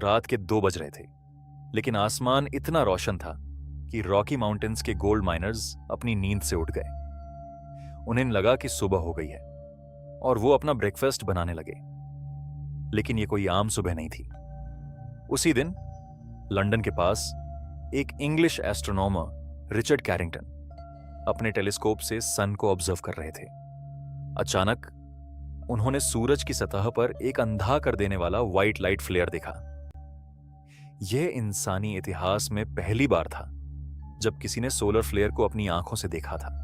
रात के 2 बज रहे थे, लेकिन आसमान इतना रोशन था कि रॉकी माउंटेन्स के गोल्ड माइनर्स अपनी नींद से उठ गए। उन्हें लगा कि सुबह हो गई है और वो अपना ब्रेकफास्ट बनाने लगे। लेकिन ये कोई आम सुबह नहीं थी। उसी दिन लंदन के पास एक इंग्लिश एस्ट्रोनॉमर रिचर्ड कैरिंगटन अपने टेलीस्कोप से सन को ऑब्जर्व कर रहे थे। अचानक उन्होंने सूरज की सतह पर एक अंधा कर देने वाला व्हाइट लाइट फ्लेयर देखा। यह इंसानी इतिहास में पहली बार था जब किसी ने सोलर फ्लेयर को अपनी आंखों से देखा था।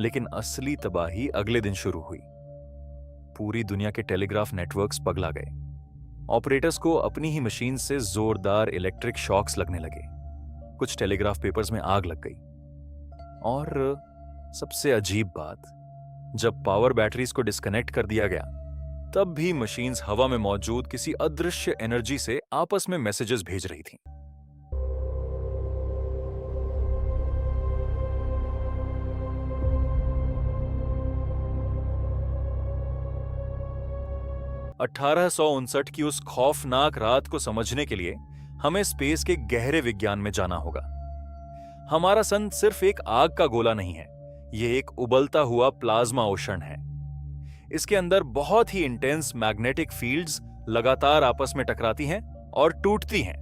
लेकिन असली तबाही अगले दिन शुरू हुई। पूरी दुनिया के टेलीग्राफ नेटवर्क्स पगला गए। ऑपरेटर्स को अपनी ही मशीन से जोरदार इलेक्ट्रिक शॉक्स लगने लगे। कुछ टेलीग्राफ पेपर्स में आग लग गई। और सबसे अजीब बात, जब पावर बैटरीज को डिस्कनेक्ट कर दिया गया, तब भी मशीन्स हवा में मौजूद किसी अदृश्य एनर्जी से आपस में मैसेजेस भेज रही थीं। (1859) की उस खौफनाक रात को समझने के लिए हमें स्पेस के गहरे विज्ञान में जाना होगा। हमारा सन सिर्फ एक आग का गोला नहीं है, यह एक उबलता हुआ प्लाज्मा ओशन है। इसके अंदर बहुत ही इंटेंस मैग्नेटिक फील्ड्स लगातार आपस में टकराती हैं और टूटती हैं।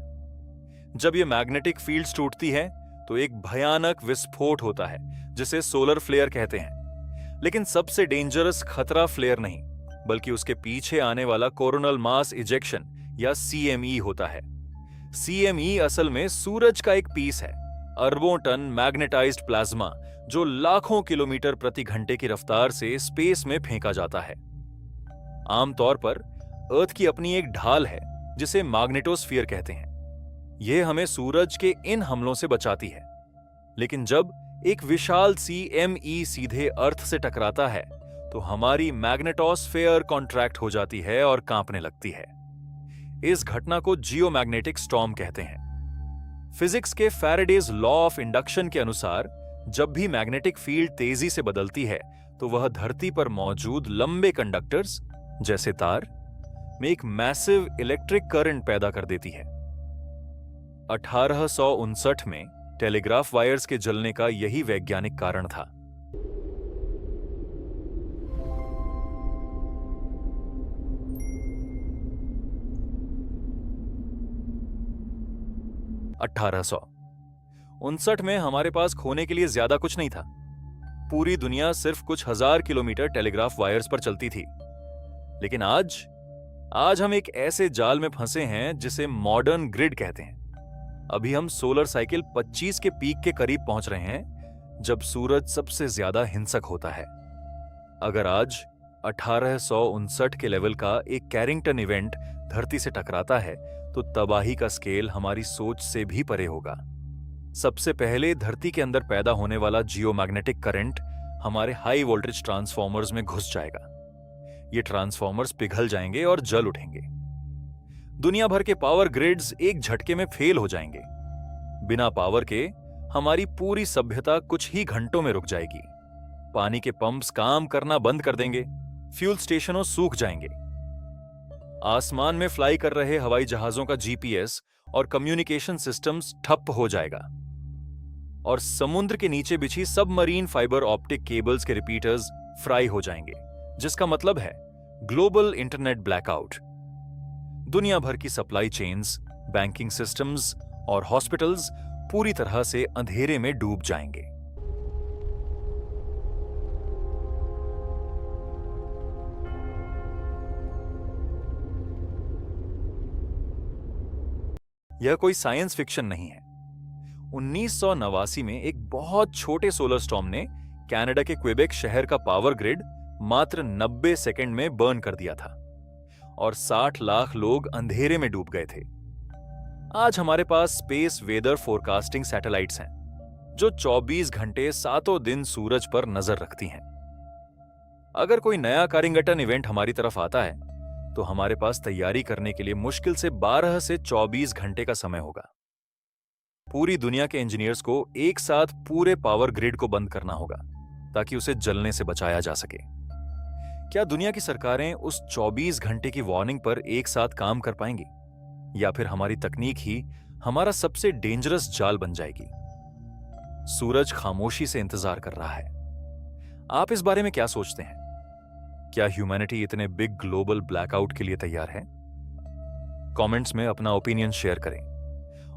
जब ये मैग्नेटिक फील्ड्स टूटती हैं तो एक भयानक विस्फोट होता है जिसे सोलर फ्लेयर कहते हैं। लेकिन सबसे डेंजरस खतरा फ्लेयर नहीं, बल्कि उसके पीछे आने वाला कोरोनल मास इजेक्शन या CME होता है। CME असल में सूरज का एक पीस है, अरबों टन मैग्नेटाइज्ड प्लाज्मा जो लाखों किलोमीटर प्रति घंटे की रफ्तार से स्पेस में फेंका जाता है। आमतौर पर अर्थ की अपनी एक ढाल है जिसे मैग्नेटोस्फीयर कहते हैं। यह हमें सूरज के इन हमलों से बचाती है। लेकिन जब एक विशाल CME सीधे अर्थ से टकराता है तो हमारी मैग्नेटोस्फीयर कॉन्ट्रैक्ट हो जाती है और कांपने लगती है। इस घटना को जियोमैग्नेटिक स्टॉर्म कहते हैं। फिजिक्स के फैराडेज लॉ ऑफ इंडक्शन के अनुसार जब भी मैग्नेटिक फील्ड तेजी से बदलती है तो वह धरती पर मौजूद लंबे कंडक्टर्स जैसे तार में एक मैसिव इलेक्ट्रिक करंट पैदा कर देती है। 1859 में टेलीग्राफ वायर्स के जलने का यही वैज्ञानिक कारण था। (1859) में हमारे पास खोने के लिए ज्यादा कुछ नहीं था। पूरी दुनिया सिर्फ कुछ हजार किलोमीटर टेलीग्राफ वायर्स पर चलती थी। लेकिन आज हम एक ऐसे जाल में फंसे हैं जिसे मॉडर्न ग्रिड कहते हैं। अभी हम सोलर साइकिल 25 के पीक के करीब पहुंच रहे हैं जब सूरज सबसे ज्यादा हिंसक होता है। अगर आज 1859 के लेवल का एक कैरिंगटन इवेंट धरती से टकराता है तो तबाही का स्केल हमारी सोच से भी परे होगा। सबसे पहले धरती के अंदर पैदा होने वाला जियोमैग्नेटिक करंट हमारे हाई वोल्टेज ट्रांसफॉर्मर्स में घुस जाएगा। ये ट्रांसफॉर्मर्स पिघल जाएंगे और जल उठेंगे। दुनिया भर के पावर ग्रिड्स एक झटके में फेल हो जाएंगे। बिना पावर के हमारी पूरी सभ्यता कुछ ही घंटों में रुक जाएगी। पानी के पंप्स काम करना बंद कर देंगे, फ्यूल स्टेशनों सूख जाएंगे, आसमान में फ्लाई कर रहे हवाई जहाजों का GPS और कम्युनिकेशन सिस्टम्स ठप हो जाएगा, और समुद्र के नीचे बिछी सबमरीन फाइबर ऑप्टिक केबल्स के रिपीटर्स फ्राई हो जाएंगे, जिसका मतलब है ग्लोबल इंटरनेट ब्लैकआउट। दुनिया भर की सप्लाई चेन्स, बैंकिंग सिस्टम्स और हॉस्पिटल्स पूरी तरह से अंधेरे में डूब जाएंगे। यह कोई साइंस फिक्शन नहीं है। 1989 में एक बहुत छोटे सोलर स्टॉर्म ने कनाडा के क्वेबेक शहर का पावर ग्रिड मात्र 90 सेकंड में बर्न कर दिया था और 60 लाख लोग अंधेरे में डूब गए थे। आज हमारे पास स्पेस वेदर फोरकास्टिंग सैटेलाइट्स हैं जो 24 घंटे सातों दिन सूरज पर नजर रखती हैं। अगर कोई नया कैरिंगटन इवेंट हमारी तरफ आता है तो हमारे पास तैयारी करने के लिए मुश्किल से 12 से 24 घंटे का समय होगा। पूरी दुनिया के इंजीनियर्स को एक साथ पूरे पावर ग्रिड को बंद करना होगा ताकि उसे जलने से बचाया जा सके। क्या दुनिया की सरकारें उस 24 घंटे की वार्निंग पर एक साथ काम कर पाएंगी? या फिर हमारी तकनीक ही हमारा सबसे डेंजरस जाल बन जाएगी? सूरज खामोशी से इंतजार कर रहा है। आप इस बारे में क्या सोचते हैं? क्या ह्यूमैनिटी इतने बिग ग्लोबल ब्लैकआउट के लिए तैयार है? कमेंट्स में अपना ओपिनियन शेयर करें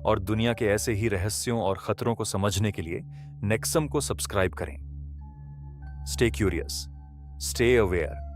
और दुनिया के ऐसे ही रहस्यों और खतरों को समझने के लिए नेक्सम को सब्सक्राइब करें। Stay curious, stay aware